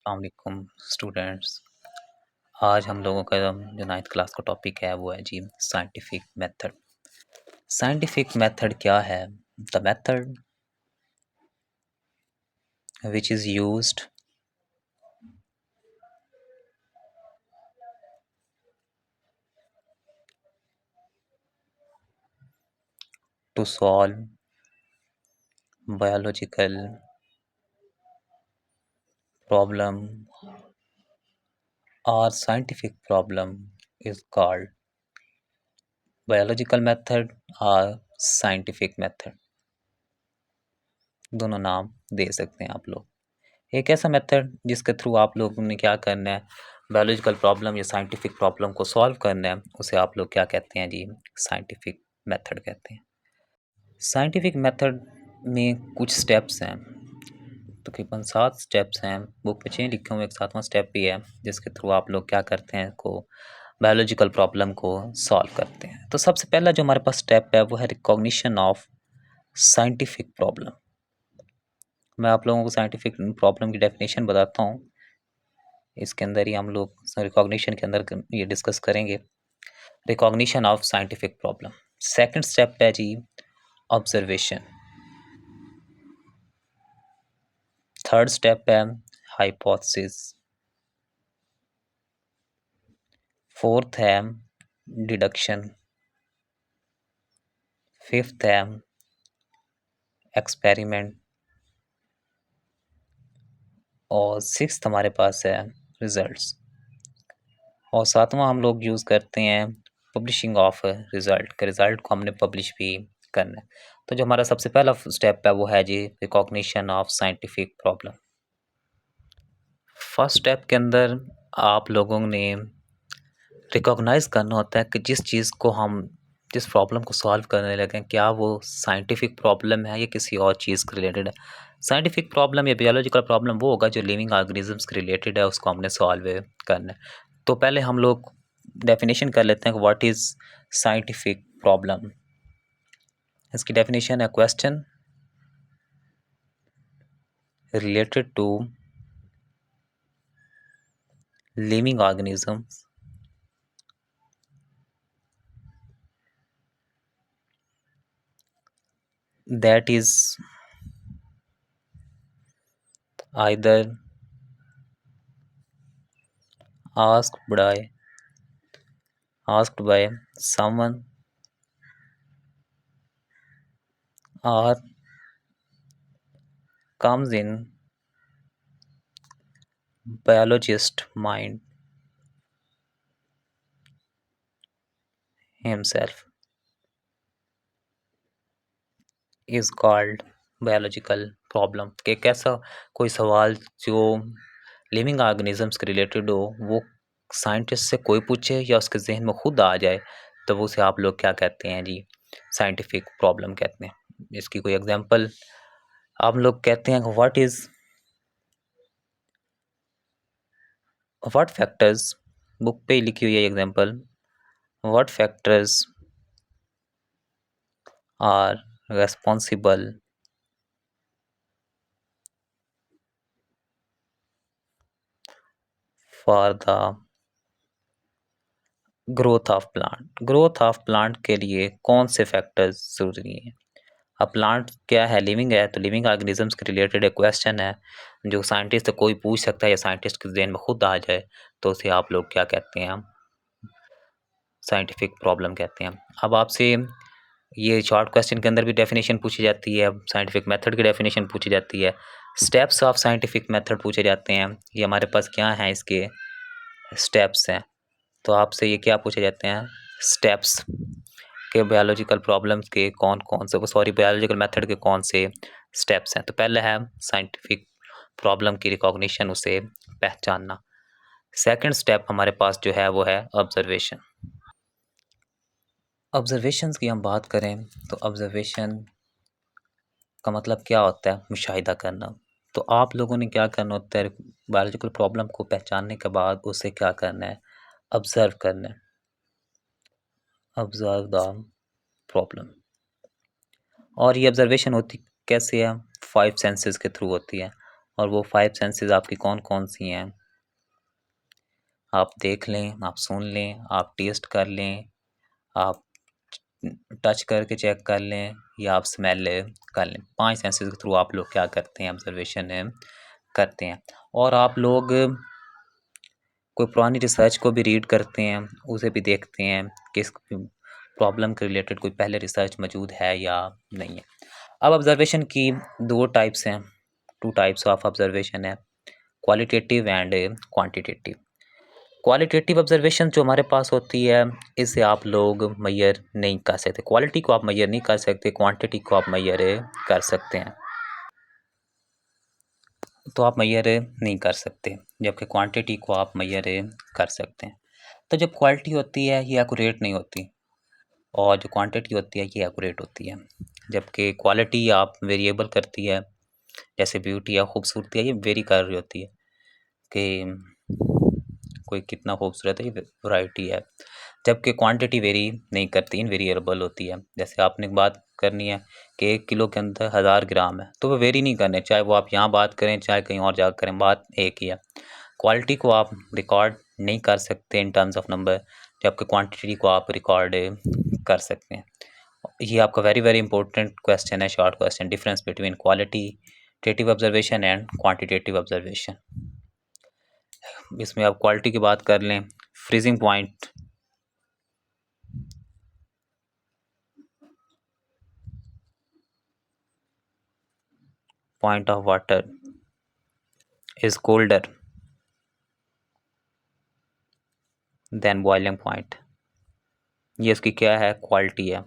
अस्सलामुअलैकुम स्टूडेंट्स। आज हम लोगों का जो 9th क्लास का टॉपिक है वो है जी साइंटिफिक मेथड। साइंटिफिक मेथड क्या है? The method which is used to solve biological problem और scientific problem is called biological method और साइंटिफिक मेथड। दोनों नाम दे सकते हैं आप लोग। एक ऐसा मेथड जिसके थ्रू आप लोगों ने क्या करना है, बायोलॉजिकल प्रॉब्लम या साइंटिफिक प्रॉब्लम को सॉल्व करना है, उसे आप लोग क्या कहते हैं जी? साइंटिफिक मेथड कहते हैं। साइंटिफिक मेथड में कुछ स्टेप्स हैं, तकरीबन 7 स्टेप्स हैं। बुक में 6 लिखे हुए, एक 7वां स्टेप भी है जिसके थ्रू आप लोग क्या करते हैं, को बायोलॉजिकल प्रॉब्लम को सॉल्व करते हैं। तो सबसे पहला जो हमारे पास स्टेप है वो है रिकॉग्निशन ऑफ साइंटिफिक प्रॉब्लम। मैं आप लोगों को साइंटिफिक प्रॉब्लम की डेफिनेशन बताता हूँ, इसके अंदर ही हम लोग रिकॉग्निशन के अंदर ये डिस्कस करेंगे। Recognition of scientific problem. Second step है जी ऑब्जर्वेशन। थर्ड स्टेप है हाइपोथेसिस। फोर्थ है डिडक्शन। फिफ्थ है एक्सपेरिमेंट और सिक्स्थ हमारे पास है रिजल्ट्स। और सातवां हम लोग यूज़ करते हैं पब्लिशिंग ऑफ रिजल्ट के, रिजल्ट को हमने पब्लिश भी करना है। तो जो हमारा सबसे पहला स्टेप है वो है जी recognition of scientific problem. First step के अंदर आप लोगों ने रिकॉग्नाइज करना होता है कि जिस प्रॉब्लम को सॉल्व करने लगे हैं, क्या वो साइंटिफिक प्रॉब्लम है या किसी और चीज़ के रिलेटेड है। साइंटिफिक प्रॉब्लम या बायोलॉजिकल प्रॉब्लम वो होगा जो लिविंग ऑर्गेनिजम्स के रिलेटेड है, उसको हमने सॉल्व करना है। तो पहले हम लोग डेफिनेशन कर लेते हैं कि व्हाट इज़ साइंटिफिक प्रॉब्लम। इसकी डेफिनेशन है question related to living organisms that is either asked by someone or comes in biologist mind himself is called biological problem. कि कैसा कोई सवाल जो लिविंग ऑर्गेनिजम्स के रिलेटेड हो, वो साइंटिस्ट से कोई पूछे या उसके जहन में खुद आ जाए, तो वो उसे आप लोग क्या कहते हैं जी? साइंटिफिक प्रॉब्लम कहते हैं। इसकी कोई एग्जांपल आप लोग कहते हैं व्हाट फैक्टर्स, बुक पे ही लिखी हुई है example, what factors are responsible for the growth of plant. Growth of plant के लिए कौन से फैक्टर्स जरूरी हैं? अब प्लांट क्या है? लिविंग है, तो लिविंग ऑर्गेनिजम्स के रिलेटेड एक क्वेश्चन है जो साइंटिस्ट से कोई पूछ सकता है या साइंटिस्ट के जहन में खुद आ जाए, तो उसे आप लोग क्या कहते हैं? साइंटिफिक प्रॉब्लम कहते हैं। अब आपसे ये शॉर्ट क्वेश्चन के अंदर भी डेफिनेशन पूछी जाती है, साइंटिफिक मेथड की डेफिनेशन पूछी जाती है, स्टेप्स ऑफ साइंटिफिक मेथड पूछे जाते हैं। ये हमारे पास क्या हैं? इसके स्टेप्स हैं। तो आपसे ये क्या पूछे जाते हैं? स्टेप्स के बायोलॉजिकल प्रॉब्लम्स के बायोलॉजिकल मेथड के कौन से स्टेप्स हैं। तो पहला है साइंटिफिक प्रॉब्लम की रिकॉग्निशन, उसे पहचानना। सेकंड स्टेप हमारे पास जो है वो है ऑब्जर्वेशन। ऑब्जर्वेशंस की हम बात करें तो ऑब्जर्वेशन का मतलब क्या होता है? मुशाहिदा करना। तो आप लोगों ने क्या करना होता है? बायोलॉजिकल प्रॉब्लम को पहचानने के बाद उसे क्या करना है? ऑब्जर्व करना है। Observe the problem. और ये ऑब्जर्वेशन होती कैसे है? 5 सेंसेस के थ्रू होती है। और वो 5 सेंसेस आपकी कौन कौन सी हैं, आप देख लें, आप सुन लें, आप टेस्ट कर लें, आप टच करके चेक कर लें, या आप स्मेल कर लें। 5 सेंसेस के थ्रू आप लोग क्या करते हैं, ऑब्जर्वेशन करते हैं। और आप लोग कोई पुरानी रिसर्च को भी रीड करते हैं, उसे भी देखते हैं कि इस प्रॉब्लम के रिलेटेड कोई पहले रिसर्च मौजूद है या नहीं है। अब ऑब्जर्वेशन की 2 टाइप्स हैं, 2 टाइप्स ऑफ ऑब्जर्वेशन है, qualitative and quantitative. Qualitative observation जो हमारे पास होती है, इसे आप लोग मेजर नहीं कर सकते। क्वालिटी को आप मेजर नहीं कर सकते, क्वांटिटी को आप मेजर कर सकते हैं। तो आप मेजर नहीं कर सकते, जबकि क्वांटिटी को आप मेजर कर सकते हैं। तो जब क्वालिटी होती है ये एक्यूरेट नहीं होती, और जो क्वांटिटी होती है ये एक्यूरेट होती है। जबकि क्वालिटी आप वेरिएबल करती है, जैसे ब्यूटी या खूबसूरती है, ये वेरी कर रही होती है कि कोई कितना खूबसूरत है, ये वैरायटी है। जबकि क्वांटिटी वेरी नहीं करती, इनवेरिएबल होती है। जैसे आपने बात करनी है कि 1 किलो के अंदर 1000 ग्राम है, तो वो वेरी नहीं करने, चाहे वो आप यहाँ बात करें चाहे कहीं और जाकर करें, बात एक ही है। क्वालिटी को आप रिकॉर्ड नहीं कर सकते इन टर्म्स ऑफ नंबर, जबकि क्वांटिटी को आप रिकॉर्ड कर सकते हैं। ये आपका वेरी वेरी इंपॉर्टेंट क्वेश्चन है, short question, difference between qualitative observation and quantitative observation. इसमें आप क्वालिटी की बात कर लें, freezing point of water is colder than boiling point, ये इसकी क्या है, क्वालिटी है।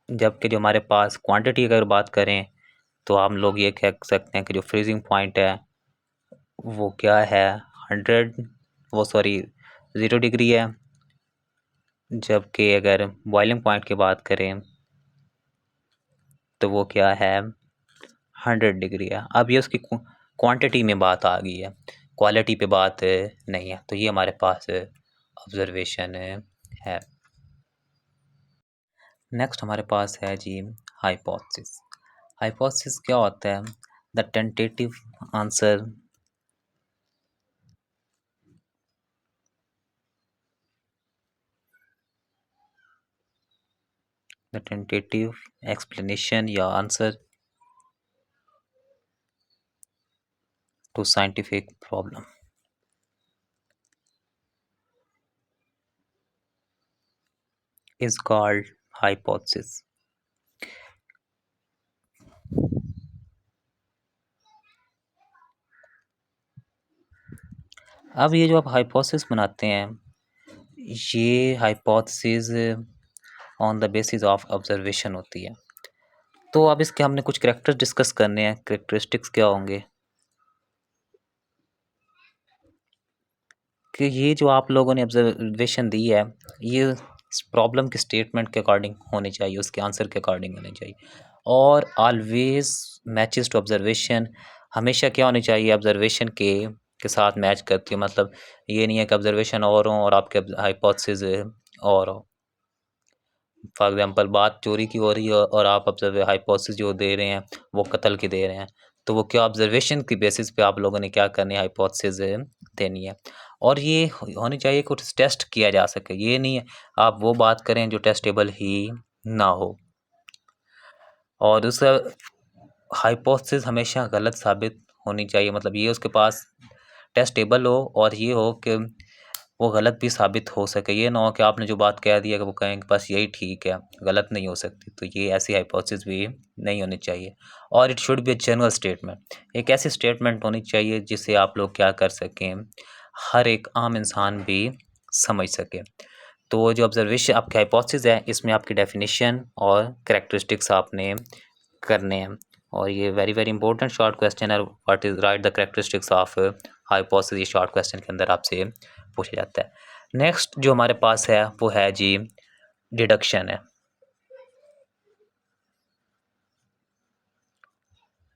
जबकि जो हमारे पास क्वांटिटी अगर बात करें, तो हम लोग ये कह सकते हैं कि जो फ्रीजिंग पॉइंट है वो क्या है, 100, वो सॉरी 0 डिग्री है। जबकि अगर बॉइलिंग पॉइंट की बात करें तो वो क्या है, 100 डिग्री है। अब ये उसकी क्वांटिटी में बात आ गई है, क्वालिटी पे बात नहीं है। तो ये हमारे पास ऑब्जर्वेशन है। नेक्स्ट हमारे पास है जी हाइपोथेसिस। हाइपोथेसिस क्या होता है, the tentative answer the tentative explanation या answer to scientific problem is called hypothesis. अब ये जो आप हाइपोथेसिस बनाते हैं, ये hypothesis on the basis of observation होती है। तो अब इसके हमने कुछ कैरेक्टर्स डिस्कस करने हैं। कैरेक्टरिस्टिक्स क्या होंगे कि ये जो आप लोगों ने ऑब्जर्वेशन दी है, ये प्रॉब्लम के स्टेटमेंट के अकॉर्डिंग होनी चाहिए, उसके आंसर के अकॉर्डिंग होनी चाहिए। और ऑलवेज मैचेस टू ऑब्जर्वेशन, हमेशा क्या होनी चाहिए, ऑब्जर्वेशन के साथ मैच करती है। मतलब ये नहीं है कि ऑब्जर्वेशन और हो और आपके हाइपोथेसिस और हो। फॉर एग्जांपल बात चोरी की हो रही है और आप हाइपोथेसिस जो दे रहे हैं वो कत्ल की दे रहे हैं, तो वो क्या ऑब्जर्वेशन की बेसिस पे आप लोगों ने क्या करनी है, हाइपोथेसिस देनी है। और ये होनी चाहिए कुछ टेस्ट किया जा सके, ये नहीं है आप वो बात करें जो टेस्टेबल ही ना हो। और दूसरा, हाइपोथेसिस हमेशा गलत साबित होनी चाहिए, मतलब ये उसके पास टेस्टेबल हो और ये हो कि वो गलत भी साबित हो सके। ये ना हो कि आपने जो बात कह दिया कि वो कहें कि बस यही ठीक है, गलत नहीं हो सकती। तो ये ऐसी हाइपोथेसिस भी नहीं होनी चाहिए। और it should be a general statement, एक ऐसी स्टेटमेंट होनी चाहिए जिसे आप लोग क्या कर सकें, हर एक आम इंसान भी समझ सके। तो जो ऑब्जर्वेशन आपकी हाइपोथेसिस है, इसमें आपकी डेफिनेशन और कैरेक्टरिस्टिक्स आपने करने हैं। और ये very very important short question है, what is right the characteristics of hypothesis, ये शॉर्ट क्वेश्चन के अंदर आपसे पूछा जाता है। नेक्स्ट जो हमारे पास है वो है जी डिडक्शन है।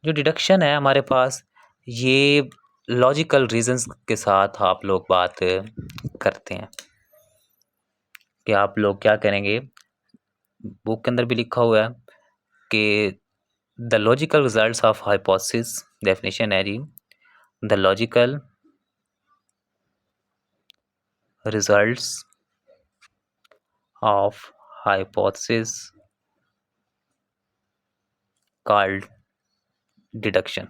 जो डिडक्शन है हमारे पास, ये लॉजिकल रीजंस के साथ आप लोग बात करते हैं कि आप लोग क्या करेंगे, बुक के अंदर भी लिखा हुआ है कि the logical results of hypothesis, definition है जी, the logical results of hypothesis called deduction.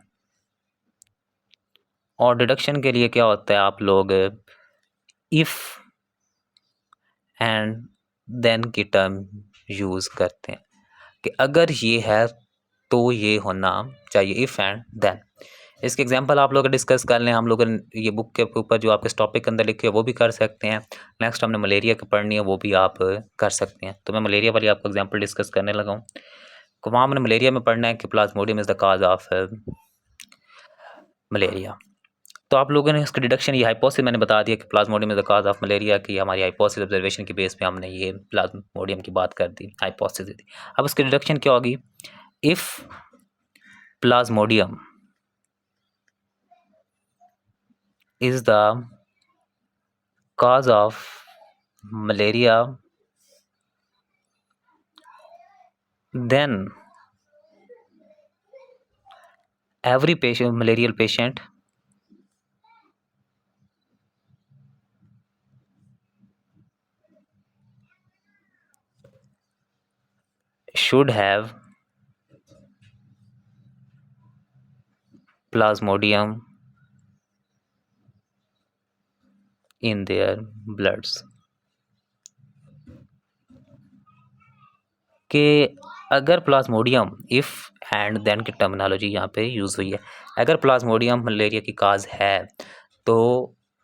और डिडक्शन के लिए क्या होता है, आप लोग इफ एंड देन की टर्म यूज करते हैं कि अगर ये है तो ये होना चाहिए, इफ एंड देन। इसके एग्जांपल आप लोग डिस्कस कर लें, हम लोग ये बुक के ऊपर जो आपके टॉपिक के अंदर लिखे हैं वो भी कर सकते हैं। नेक्स्ट हमने मलेरिया की पढ़नी है, वो भी आप कर सकते हैं। तो मैं मलेरिया वाली आपको एग्जांपल डिस्कस करने लगा हूँ। तो वहाँ हमने मलेरिया में पढ़ना है कि Plasmodium is the cause of malaria. तो आप लोगों ने इसका डिडक्शन, ये हाइपोथेसिस मैंने बता दिया कि Plasmodium is the cause of malaria की, हमारी हाइपोथेसिस ऑब्जर्वेशन की बेस पे हमने ये प्लाज्मोडियम की बात कर दी, हाइपोथेसिस दी। अब उसकी डिडक्शन क्या होगी, if Plasmodium is the cause of malaria, then every patient, malarial patient should have plasmodium in their bloods। कि अगर प्लाज्मोडियम, इफ एंड देन की टर्मिनोलॉजी यहाँ पे यूज़ हुई है, अगर प्लाज्मोडियम मलेरिया की काज है तो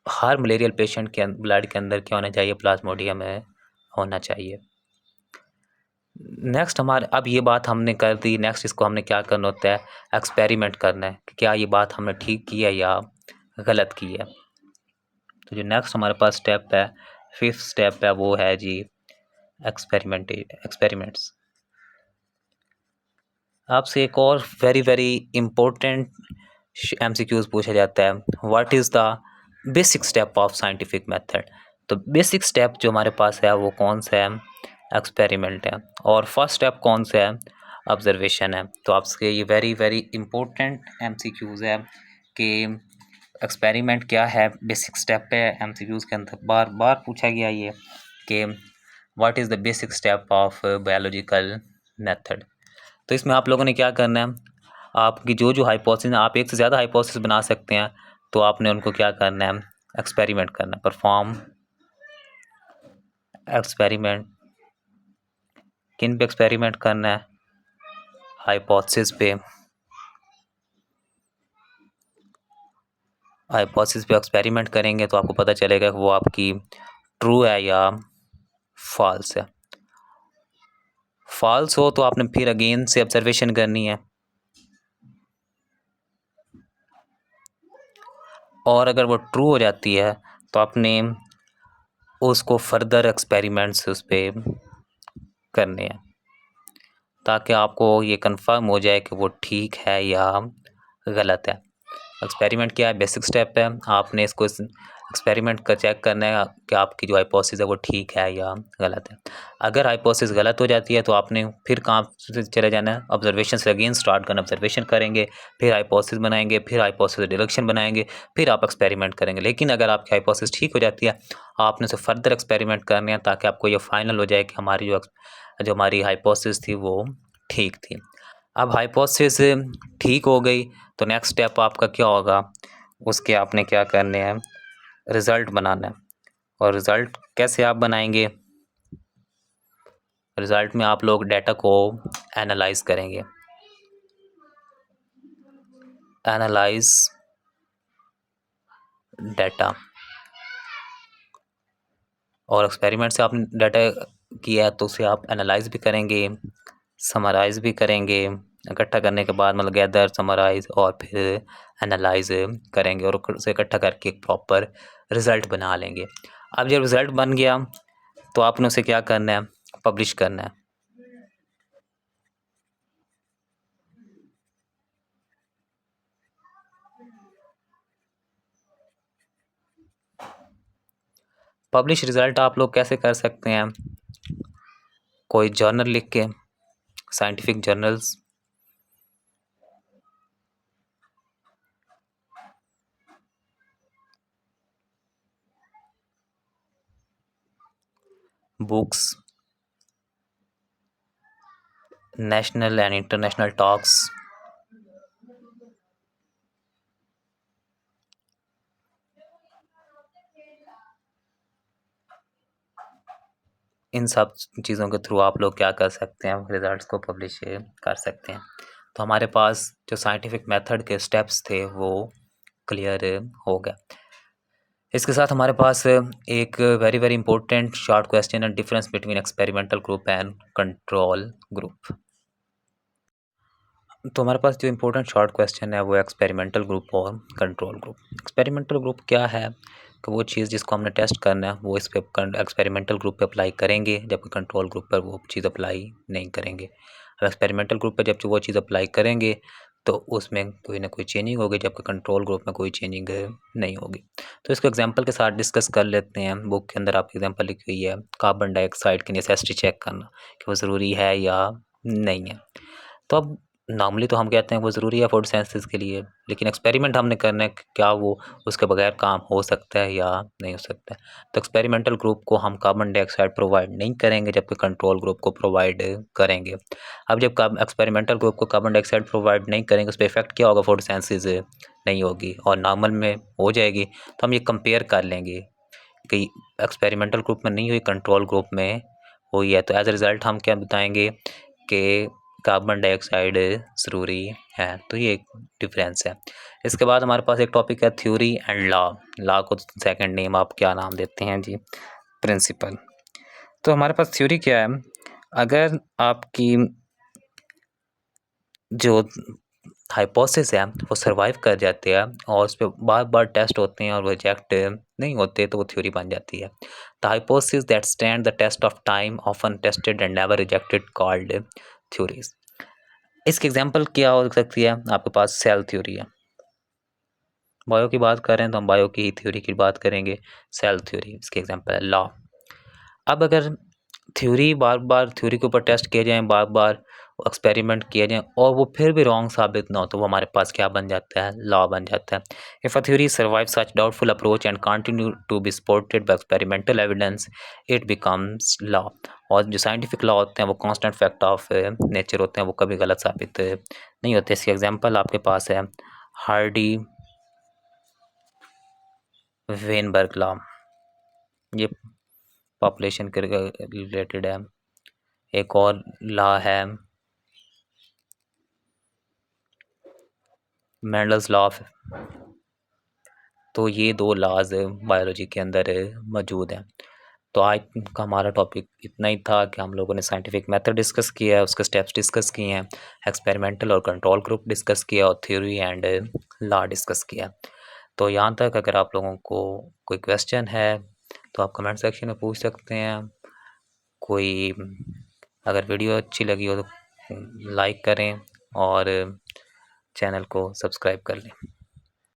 हर मलेरियल पेशेंट के ब्लड के अंदर क्या होना चाहिए, प्लाज्मोडियम होना चाहिए। नेक्स्ट हमारे, अब ये बात हमने कर दी, नेक्स्ट इसको हमने क्या करना होता है, एक्सपेरिमेंट करना है कि क्या ये बात हमने ठीक की है या गलत की है। तो जो नेक्स्ट हमारे पास स्टेप है, फिफ्थ स्टेप है, वो है जी एक्सपेरिमेंट्स। आपसे एक और वेरी वेरी इम्पोर्टेंट MCQs पूछा जाता है, what is the basic step of scientific method. तो बेसिक स्टेप जो हमारे पास है वो कौन सा है, एक्सपेरिमेंट है। और फर्स्ट स्टेप कौन सा है, ऑब्जर्वेशन है। तो आपसे ये वेरी वेरी इम्पोर्टेंट MCQs है कि एक्सपेरिमेंट क्या है, बेसिक स्टेप है। MCQs के अंदर बार बार पूछा गया ये कि what is the basic step of biological method. तो इसमें आप लोगों ने क्या करना है, आपकी जो जो हाइपोथेसिस, आप एक से ज़्यादा हाइपोथेसिस बना सकते हैं, तो आपने उनको क्या करना है, एक्सपेरिमेंट करना है, परफॉर्म एक्सपेरिमेंट। किन पे एक्सपेरिमेंट करना है, हाइपोथेसिस पे। हाइपोथेसिस पे एक्सपेरिमेंट करेंगे तो आपको पता चलेगा कि वो आपकी ट्रू है या फॉल्स है। फॉल्स हो तो आपने फिर अगेन से ऑब्जर्वेशन करनी है, और अगर वो ट्रू हो जाती है तो आपने उसको फर्दर एक्सपेरिमेंट्स उस पर करने हैं ताकि आपको ये कंफर्म हो जाए कि वो ठीक है या गलत है। एक्सपेरिमेंट क्या है, बेसिक स्टेप है, आपने इसको एक्सपेरिमेंट का चेक करना है कि आपकी जो हाइपोथेसिस है वो ठीक है या गलत है। अगर हाइपोथेसिस गलत हो जाती है तो आपने फिर कहाँ से चले जाना है, ऑब्जर्वेशन से अगेन स्टार्ट करना, ऑब्जर्वेशन करेंगे, फिर हाइपोथेसिस बनाएंगे, फिर हाइपोथेसिस डिडक्शन बनाएंगे, फिर आप एक्सपेरिमेंट करेंगे। लेकिन अगर आपकी हाइपोथेसिस ठीक हो जाती है, आपने उसे फर्दर एक्सपेरिमेंट करने हैं ताकि आपको ये फाइनल हो जाए कि हमारी जो हमारी हाइपोथेसिस थी वो ठीक थी। अब हाइपोथेसिस ठीक हो गई तो नेक्स्ट स्टेप आपका क्या होगा, उसके आपने क्या करने हैं, रिज़ल्ट बनाना है। और रिज़ल्ट कैसे आप बनाएंगे, रिज़ल्ट में आप लोग डाटा को एनालाइज करेंगे, एनालाइज डाटा। और एक्सपेरिमेंट से आपने डाटा किया तो उसे आप एनालाइज भी करेंगे, समराइज भी करेंगे। इकट्ठा करने के बाद मतलब गैदर, समराइज और फिर एनालाइज करेंगे और उसे इकट्ठा करके एक प्रॉपर रिज़ल्ट बना लेंगे। अब जब रिज़ल्ट बन गया तो आपने उसे क्या करना है, पब्लिश करना है। पब्लिश रिज़ल्ट आप लोग कैसे कर सकते हैं, कोई जर्नल लिख के, scientific journals books, national and international talks, इन सब चीज़ों के थ्रू आप लोग क्या कर सकते हैं, रिजल्ट्स को पब्लिश कर सकते हैं। तो हमारे पास जो साइंटिफिक मेथड के स्टेप्स थे वो क्लियर हो गया। इसके साथ हमारे पास एक very very important short question है, difference between experimental group and control group. तो हमारे पास जो इम्पोर्टेंट शॉर्ट क्वेश्चन है वो एक्सपेरिमेंटल ग्रुप और कंट्रोल ग्रुप। एक्सपेरिमेंटल ग्रुप क्या है कि वो चीज़ जिसको हमने टेस्ट करना है वो इस पे एक्सपेरिमेंटल ग्रुप पे अप्लाई करेंगे, जबकि कंट्रोल ग्रुप पर वो चीज़ अप्लाई नहीं करेंगे। अब एक्सपेरिमेंटल ग्रुप पर जब वो चीज़ अप्लाई करेंगे तो उसमें कोई ना कोई चेंजिंग होगी, जबकि कंट्रोल ग्रुप में कोई चेंजिंग नहीं होगी। तो इसको एग्जांपल के साथ डिस्कस कर लेते हैं। बुक के अंदर आपकी एग्जांपल लिखी हुई है, कार्बन डाइऑक्साइड की नेसेसिटी चेक करना कि वो ज़रूरी है या नहीं है। तो अब नॉर्मली तो हम कहते हैं वो ज़रूरी है फोटोसिंथेसिस के लिए, लेकिन एक्सपेरिमेंट हमने करना है कि क्या वो उसके बगैर काम हो सकता है या नहीं हो सकता है। तो एक्सपेरिमेंटल ग्रुप को हम कार्बन डाइऑक्साइड प्रोवाइड नहीं करेंगे, जबकि कंट्रोल ग्रुप को प्रोवाइड करेंगे। अब जब एक्सपेरिमेंटल ग्रुप को कार्बन डाइऑक्साइड प्रोवाइड नहीं करेंगे, उस पर इफेक्ट क्या होगा, फोटोसिंथेसिस नहीं होगी और नॉर्मल में हो जाएगी। तो हम ये कंपेयर कर लेंगे कि एक्सपेरिमेंटल ग्रुप में नहीं हुई, कंट्रोल ग्रुप में हुई है। तो एज अ रिज़ल्ट हम क्या बताएंगे कि कार्बन डाइऑक्साइड ज़रूरी है। तो ये एक डिफरेंस है। इसके बाद हमारे पास एक टॉपिक है थ्योरी एंड लॉ। लॉ को सेकंड नेम आप क्या नाम देते हैं जी, प्रिंसिपल। तो हमारे पास थ्योरी क्या है, अगर आपकी जो हाइपोथेसिस है वो सर्वाइव कर जाते हैं और उस पे बार-बार टेस्ट होते हैं और वो रिजेक्ट नहीं होते, तो वो थ्योरी बन जाती है। The hypothesis that stand the test of time often tested and never rejected called theories. इसकी एग्जांपल क्या हो सकती है, आपके पास सेल थ्योरी है। बायो की बात कर रहे हैं तो हम बायो की ही थ्योरी की बात करेंगे। सेल थ्योरी इसकी एग्जांपल है लॉ। अब अगर थ्योरी बार-बार थ्योरी के ऊपर टेस्ट किए जाएँ, बार-बार एक्सपेरिमेंट किए जाएँ और वो फिर भी रॉन्ग साबित ना हो, तो वो हमारे पास क्या बन जाता है, लॉ बन जाता है। If a theory survive such doubtful approach and continue to be supported by experimental evidence, it becomes law. और जो साइंटिफिक लॉ होते हैं वो कांस्टेंट फैक्ट ऑफ नेचर होते हैं, वो कभी गलत साबित नहीं होते। इसकी एग्जांपल आपके पास है हार्डी वेनबर्ग लॉ। ये पॉपुलेशन के रिलेटेड है। एक और लॉ है मेंडल्स लॉ ऑफ। तो ये 2 लॉज़ बायोलॉजी के अंदर मौजूद हैं। तो आज का हमारा टॉपिक इतना ही था कि हम लोगों ने साइंटिफिक मेथड डिस्कस किया है, उसके स्टेप्स डिस्कस किए हैं, एक्सपेरिमेंटल और कंट्रोल ग्रुप डिस्कस किया और थ्योरी एंड लॉ डिस्कस किया। तो यहाँ तक अगर आप लोगों को कोई क्वेश्चन है तो आप कमेंट सेक्शन में पूछ सकते हैं। कोई अगर वीडियो अच्छी लगी हो तो लाइक करें और चैनल को सब्सक्राइब कर लें।